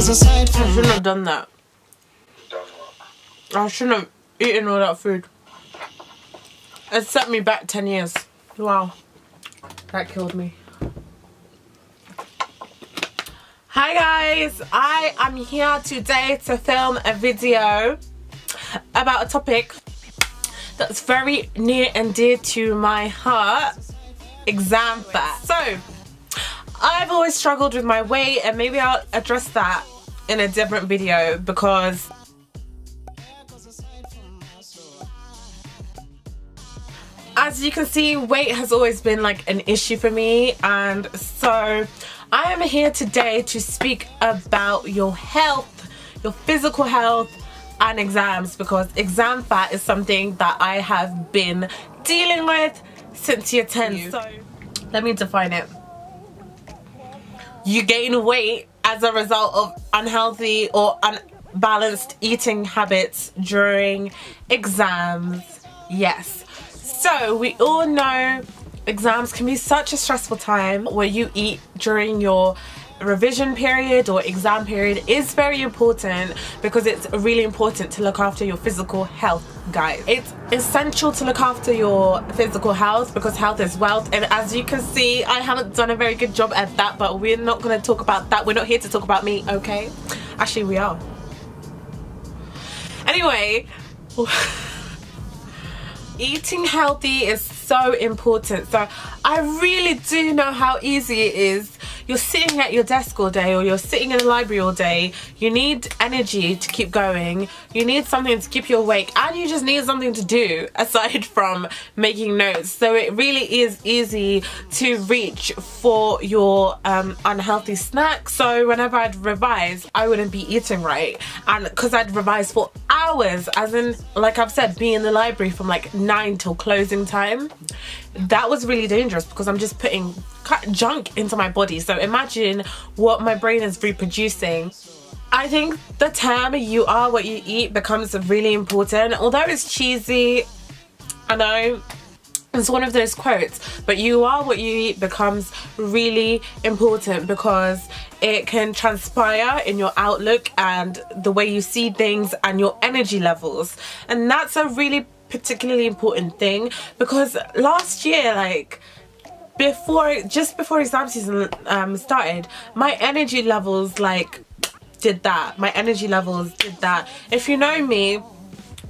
I shouldn't have done that. I shouldn't have eaten all that food. It set me back 10 years. Wow. That killed me. Hi guys, I am here today to film a video about a topic that's very near and dear to my heart, exam fat. So, I've always struggled with my weight, and maybe I'll address that in a different video because as you can see, weight has always been like an issue for me, and so I am here today to speak about your health, your physical health and exams, because exam fat is something that I have been dealing with since year 10. So let me define it. You gain weight as a result of unhealthy or unbalanced eating habits during exams. Yes. So we all know exams can be such a stressful time. Where you eat during your revision period or exam period is very important, because it's really important to look after your physical health, guys. It's essential to look after your physical health because health is wealth, and as you can see, I haven't done a very good job at that, but we're not going to talk about that. We're not here to talk about me, okay? Actually, we are. Anyway, eating healthy is so important. So I really do know how easy it is. You're sitting at your desk all day, or you're sitting in the library all day. You need energy to keep going. You need something to keep you awake, and you just need something to do aside from making notes. So it really is easy to reach for your unhealthy snacks. So whenever I'd revise, I wouldn't be eating right, and because I'd revise for hours, as in, like I've said, be in the library from like 9 till closing time. That was really dangerous because I'm just putting junk into my body. So imagine what my brain is reproducing. I think the term "you are what you eat" becomes really important. Although it's cheesy, I know it's one of those quotes, but "you are what you eat" becomes really important because it can transpire in your outlook and the way you see things and your energy levels. And that's a really particularly important thing, because last year, like just before exam season started, my energy levels did that. My energy levels did that. If you know me,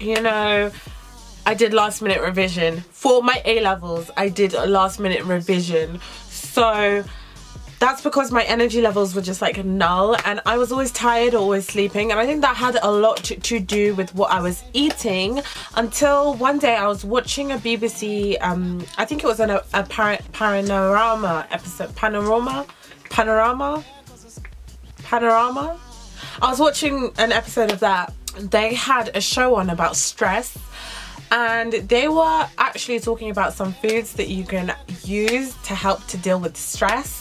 you know I did last minute revision for my A levels. I did a last minute revision, so that's because my energy levels were just like null, and I was always tired or always sleeping, and I think that had a lot to do with what I was eating, until one day I was watching a BBC, I think it was a Panorama episode, Panorama? I was watching an episode of that. They had a show on about stress, and they were actually talking about some foods that you can use to help to deal with stress.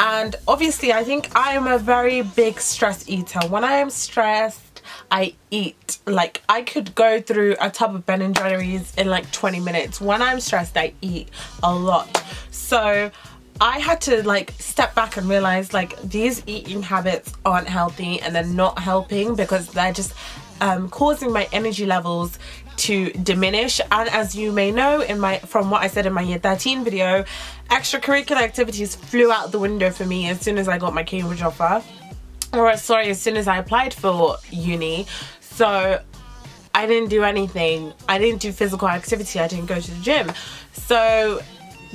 And obviously, I think I am a very big stress eater. When I am stressed, I eat. Like, I could go through a tub of Ben & Jerry's in like 20 minutes. When I'm stressed, I eat a lot. So I had to like step back and realize like these eating habits aren't healthy, and they're not helping because they're just causing my energy levels to diminish. And as you may know, from what I said in my year 13 video, extracurricular activities flew out the window for me as soon as I got my Cambridge offer, or sorry, as soon as I applied for uni. So I didn't do anything. I didn't do physical activity. I didn't go to the gym. So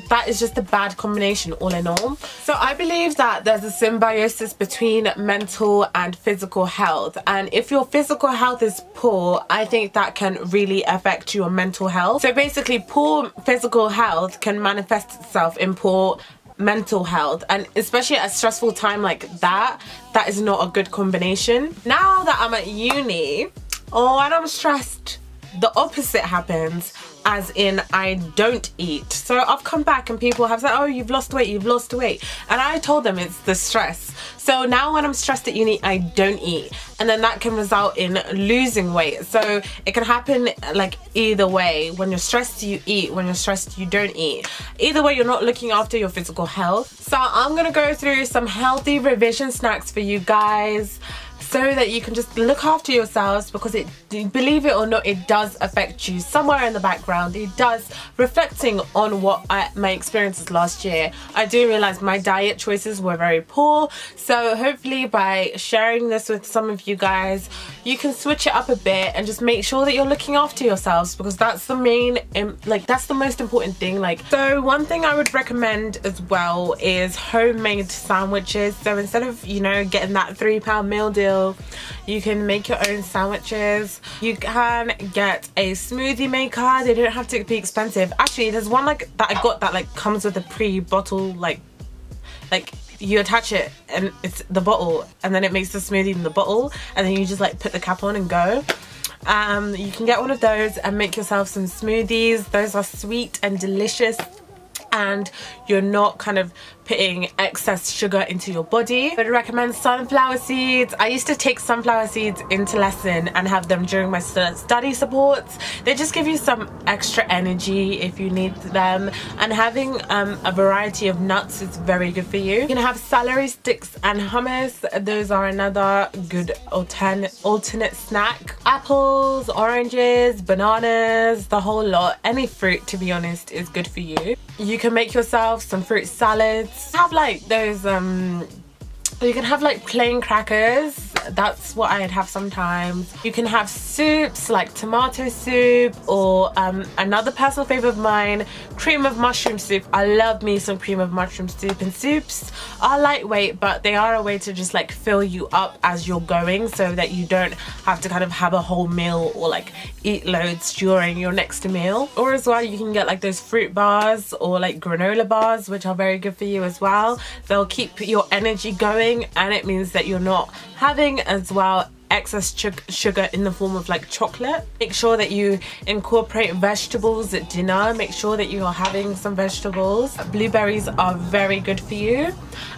that is just a bad combination all in all. So I believe that there's a symbiosis between mental and physical health, and if your physical health is poor, I think that can really affect your mental health. So basically, poor physical health can manifest itself in poor mental health, and especially at a stressful time like that is not a good combination. Now that I'm at uni, when I'm stressed, the opposite happens, as in I don't eat. So I've come back and people have said, "Oh, you've lost weight, you've lost weight," and I told them it's the stress. So now when I'm stressed at uni, I don't eat, and then that can result in losing weight. So it can happen like either way. When you're stressed, you eat. When you're stressed, you don't eat. Either way, you're not looking after your physical health. So I'm gonna go through some healthy revision snacks for you guys. so that you can just look after yourselves, because it, believe it or not, it does affect you somewhere in the background. It does. Reflecting on what my experiences last year, I do realize my diet choices were very poor, so hopefully by sharing this with some of you guys, you can switch it up a bit and just make sure that you're looking after yourselves, because that's the main, like, that's the most important thing. Like, so one thing I would recommend as well is homemade sandwiches. So instead of, you know, getting that £3 meal deal, you can make your own sandwiches. You can get a smoothie maker. They don't have to be expensive. Actually, there's one like that I got that like comes with a pre-bottle, like you attach it and it's the bottle, and then it makes the smoothie in the bottle, and then you just like put the cap on and go. You can get one of those and make yourself some smoothies. Those are sweet and delicious, and you're not kind of putting excess sugar into your body. I would recommend sunflower seeds. I used to take sunflower seeds into lesson and have them during my study supports. They just give you some extra energy if you need them, and having a variety of nuts is very good for you. You can have celery sticks and hummus. Those are another good alternate snack. Apples, oranges, bananas, the whole lot. Any fruit, to be honest, is good for you. You can make yourself some fruit salads. Have like those you can have like plain crackers. That's what I'd have sometimes. You can have soups like tomato soup, or another personal favorite of mine, cream of mushroom soup. I love me some cream of mushroom soup, and soups are lightweight, but they are a way to just like fill you up as you're going, so that you don't have to kind of have a whole meal or like eat loads during your next meal. Or as well, you can get like those fruit bars or like granola bars, which are very good for you as well. They'll keep your energy going, and it means that you're not having as well excess sugar in the form of like chocolate. Make sure that you incorporate vegetables at dinner. Make sure that you are having some vegetables. Blueberries are very good for you,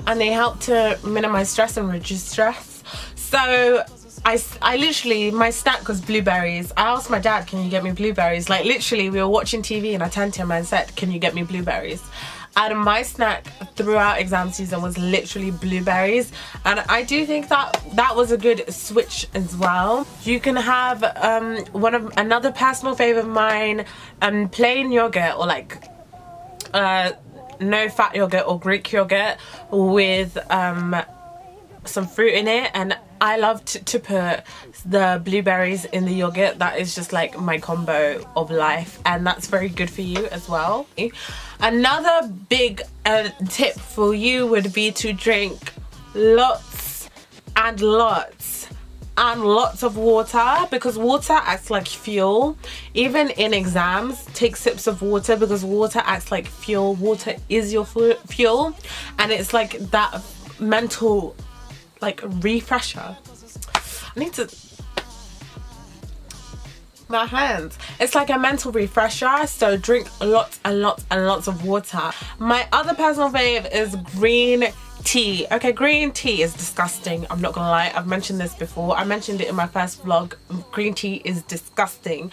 and they help to minimize stress and reduce stress. So I literally, my snack was blueberries. I asked my dad, can you get me blueberries? Like literally, we were watching TV and I turned to him and said, can you get me blueberries? And my snack throughout exam season was literally blueberries, and I do think that that was a good switch as well. You can have another personal favorite of mine, plain yogurt, or like no fat yogurt or Greek yogurt with some fruit in it, and I love to put the blueberries in the yogurt. That is just like my combo of life, and that's very good for you as well. Another big tip for you would be to drink lots and lots and lots of water, because water acts like fuel. Even in exams, take sips of water, because water acts like fuel. Water is your fuel, and it's like that mental like refresher. I need to, my hands. It's like a mental refresher, so drink lots and lots and lots of water. My other personal fave is green tea. Okay, green tea is disgusting, I'm not gonna lie. I've mentioned this before. I mentioned it in my first vlog. Green tea is disgusting,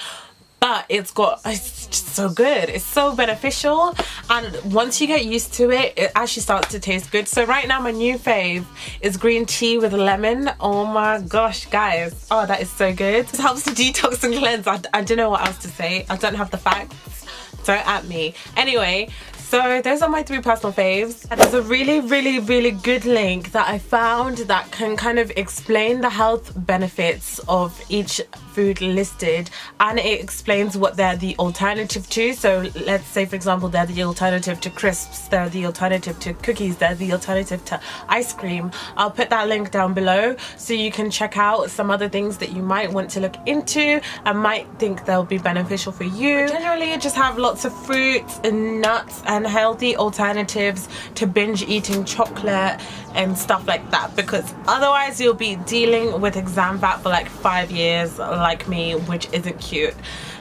but it's just so good. It's so beneficial, and once you get used to it, it actually starts to taste good. So right now my new fave is green tea with lemon. Oh my gosh, guys, oh, that is so good. It helps to detox and cleanse. I don't know what else to say. I don't have the facts, don't at me. Anyway, so those are my 3 personal faves. There's a really good link that I found that can kind of explain the health benefits of each food listed, and it explains what they're the alternative to. So let's say, for example, they're the alternative to crisps, they're the alternative to cookies, they're the alternative to ice cream. I'll put that link down below so you can check out some other things that you might want to look into and might think they'll be beneficial for you. Generally, just have lots of fruits and nuts and healthy alternatives to binge eating chocolate and stuff like that, because otherwise you'll be dealing with exam fat for like 5 years like me, which isn't cute.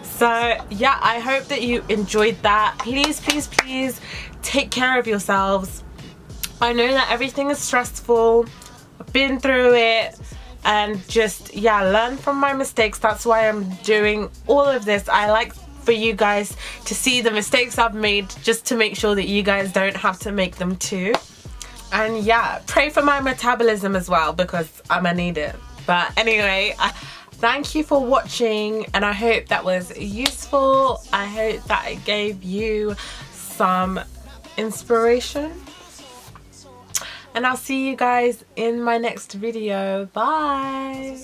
So yeah, I hope that you enjoyed that. Please take care of yourselves. I know that everything is stressful. I've been through it, and just, yeah, learn from my mistakes. That's why I'm doing all of this. I like for you guys to see the mistakes I've made, just to make sure that you guys don't have to make them too. And yeah, pray for my metabolism as well, because I'm gonna need it. But anyway, thank you for watching, and I hope that was useful. I hope that it gave you some inspiration, and I'll see you guys in my next video. Bye.